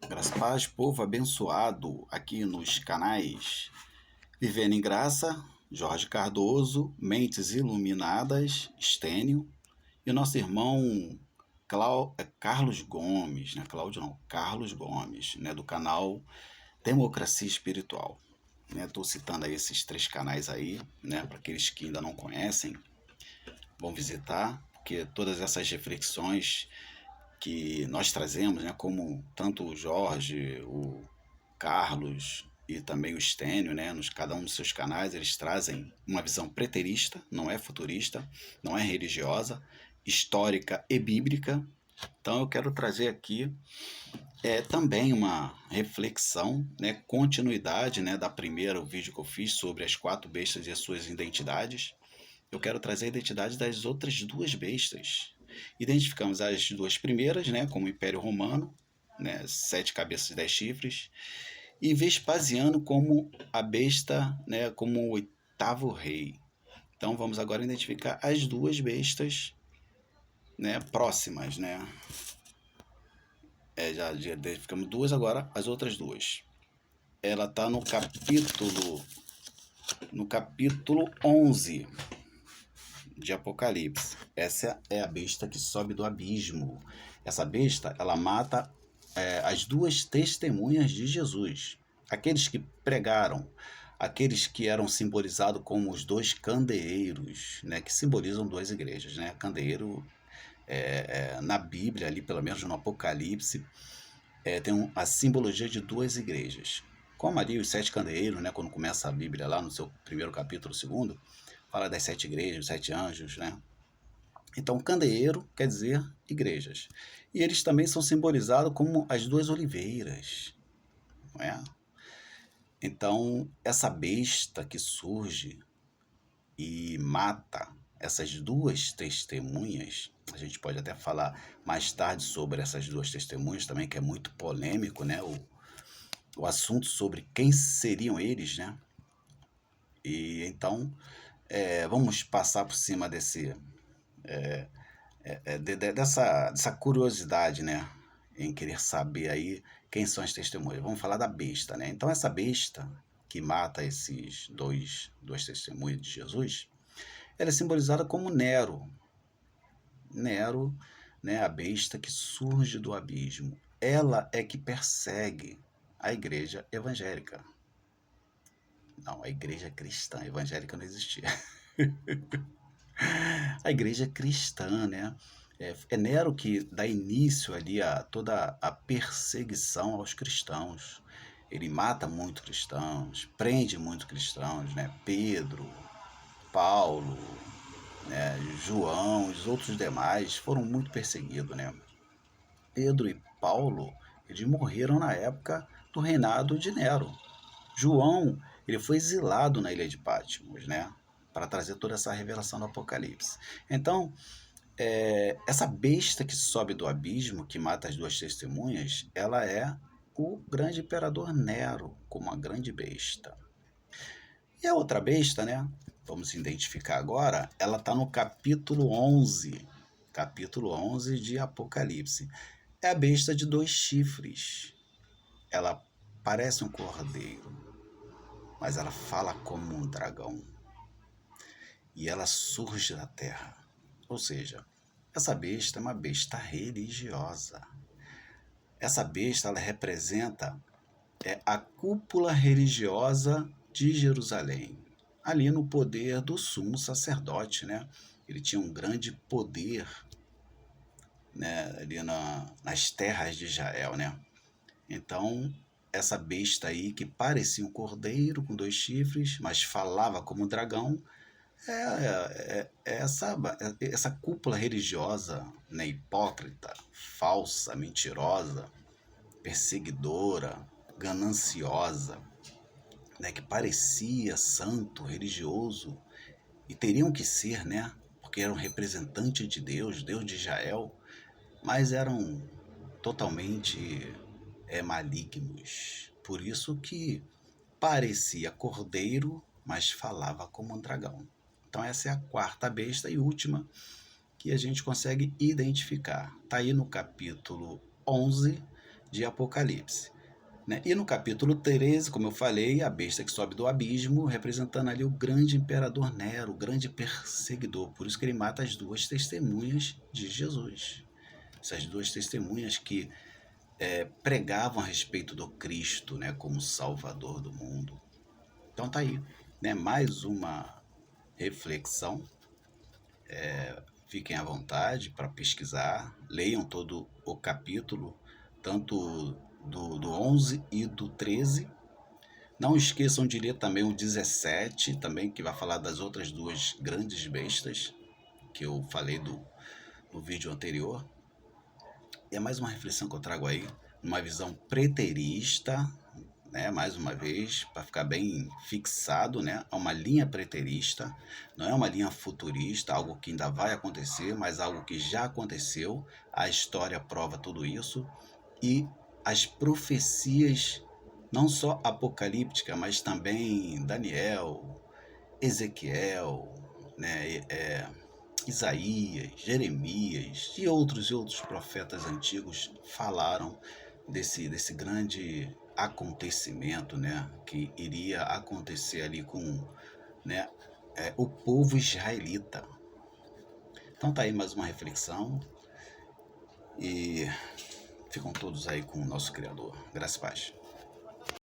Graças a Paz, povo abençoado aqui nos canais Vivendo em Graça, Jorge Cardoso, Mentes Iluminadas, Estênio, e o nosso irmão Carlos Gomes, né? Cláudio não, Carlos Gomes, né? Do canal Democracia Espiritual. Estou citando aí esses três canais aí, né? Para aqueles que ainda não conhecem, vão visitar, porque todas essas reflexões que nós trazemos, né, como tanto o Jorge, o Carlos e também o Estênio, né, cada um dos seus canais, eles trazem uma visão preterista, não é futurista, não é religiosa, histórica e bíblica. Então eu quero trazer aqui também uma reflexão, né, continuidade, né, da primeira vídeo que eu fiz sobre as quatro bestas e as suas identidades. Eu quero trazer a identidade das outras duas bestas. Identificamos as duas primeiras, né, como o Império Romano, né, 7 cabeças e 10 chifres, e Vespasiano como a besta, né, como o oitavo rei. Então vamos agora identificar as duas bestas, né, próximas, né? Já identificamos duas, agora as outras duas. Ela está no capítulo 11 de Apocalipse. Essa é a besta que sobe do abismo. Essa besta, ela mata as duas testemunhas de Jesus. Aqueles que pregaram, aqueles que eram simbolizados como os dois candeeiros, né, que simbolizam duas igrejas. Né? Candeeiro, na Bíblia, ali pelo menos no Apocalipse, tem a simbologia de duas igrejas. Como ali os 7 candeeiros, né, quando começa a Bíblia lá no seu primeiro capítulo, segundo, fala das 7 igrejas, os 7 anjos, né? Então, candeeiro quer dizer igrejas. E eles também são simbolizados como as duas oliveiras, não é? Então, essa besta que surge e mata essas duas testemunhas, a gente pode até falar mais tarde sobre essas duas testemunhas também, que é muito polêmico, né? O assunto sobre quem seriam eles, né? E então, vamos passar por cima dessa curiosidade, né? Em querer saber aí quem são as testemunhas. Vamos falar da besta, né? Então essa besta que mata esses duas testemunhas de Jesus, ela é simbolizada como Nero. Nero, né? A besta que surge do abismo. Ela é que persegue a igreja evangélica. Não, a igreja cristã, evangélica não existia. A igreja cristã, né? É Nero que dá início ali a toda a perseguição aos cristãos. Ele mata muitos cristãos, prende muitos cristãos, né? Pedro, Paulo, né? João, os outros demais foram muito perseguidos, né? Pedro e Paulo, eles morreram na época do reinado de Nero. João, ele foi exilado na ilha de Patmos, né? Para trazer toda essa revelação do Apocalipse. Então, essa besta que sobe do abismo, que mata as duas testemunhas, ela é o grande imperador Nero, como uma grande besta. E a outra besta, né? Vamos identificar agora, ela está no capítulo 11 de Apocalipse. É a besta de 2 chifres. Ela parece um cordeiro, mas ela fala como um dragão. E ela surge da terra. Ou seja, essa besta é uma besta religiosa. Essa besta, ela representa a cúpula religiosa de Jerusalém, ali no poder do sumo sacerdote, né? Ele tinha um grande poder, né, ali nas terras de Israel, né? Então, essa besta aí, que parecia um cordeiro com 2 chifres, mas falava como um dragão, essa cúpula religiosa, né, hipócrita, falsa, mentirosa, perseguidora, gananciosa, né, que parecia santo, religioso, e teriam que ser, né, porque eram representantes de Deus, Deus de Israel, mas eram totalmente malignos. Por isso que parecia cordeiro, mas falava como um dragão. Então essa é a quarta besta e última que a gente consegue identificar. Está aí no capítulo 11 de Apocalipse, né? E no capítulo 13, como eu falei, a besta que sobe do abismo, representando ali o grande imperador Nero, o grande perseguidor. Por isso que ele mata as duas testemunhas de Jesus. Essas duas testemunhas que pregavam a respeito do Cristo, né, como Salvador do mundo. Então tá aí, né, mais uma reflexão. Fiquem à vontade para pesquisar, leiam todo o capítulo, tanto do 11 e do 13. Não esqueçam de ler também o 17, também, que vai falar das outras duas grandes bestas, que eu falei no vídeo anterior. E é mais uma reflexão que eu trago aí, uma visão preterista, né, mais uma vez, para ficar bem fixado, né, a uma linha preterista, não é uma linha futurista, algo que ainda vai acontecer, mas algo que já aconteceu. A história prova tudo isso, e as profecias, não só apocalípticas, mas também Daniel, Ezequiel, né, Isaías, Jeremias e outros profetas antigos falaram desse grande acontecimento, né, que iria acontecer ali com, né, o povo israelita. Então tá aí mais uma reflexão e ficam todos aí com o nosso Criador. Graças e paz.